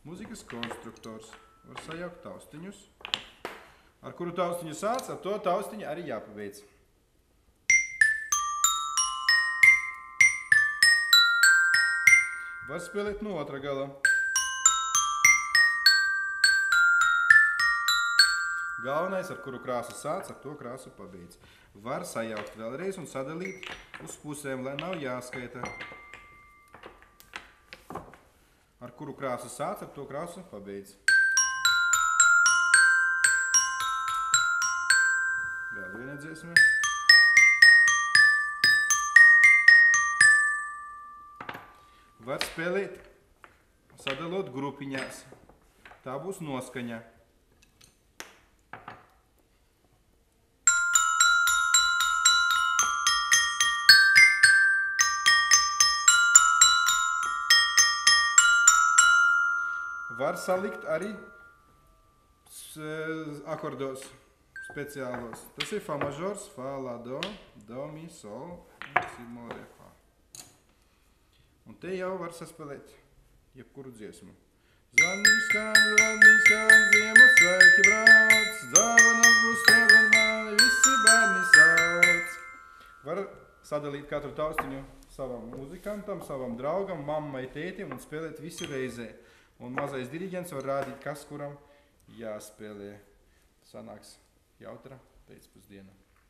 Mūzikas konstruktors. Var sajaukt taustiņus. Ar kuru taustiņu sāc, ar to taustiņu arī jāpabeidz. Var spēlēt no otra gala. Galvenais, ar kuru krāsu sāc, ar to krāsu pabeidz. Var sajaukt vēlreiz un sadalīt uz pusēm, lai nav jāskaita. Ar kuru krāsu sāc, ar to krāsu pabeidz. Vēl viena dziesme. Var spēlēt, sadalot grupiņās. Tā būs noskaņa. Var salikt arī akordos speciālos. Tas ir fa mažors, fa, la, do, mi, sol, si, mo, re, fa. Un te jau var saspēlēt jebkuru dziesmu. Zvanīgs skan, Ziemassvētki brauc, dāvanas būs tev un mani, visi bērni sauc. Var sadalīt katru taustiņu savam muzikantam, savam draugam, mammai, tētim un spēlēt visi reizē. Un mazais diriģents var rādīt, kas kuram jāspēlē. Sanāks jautra pēcpusdiena.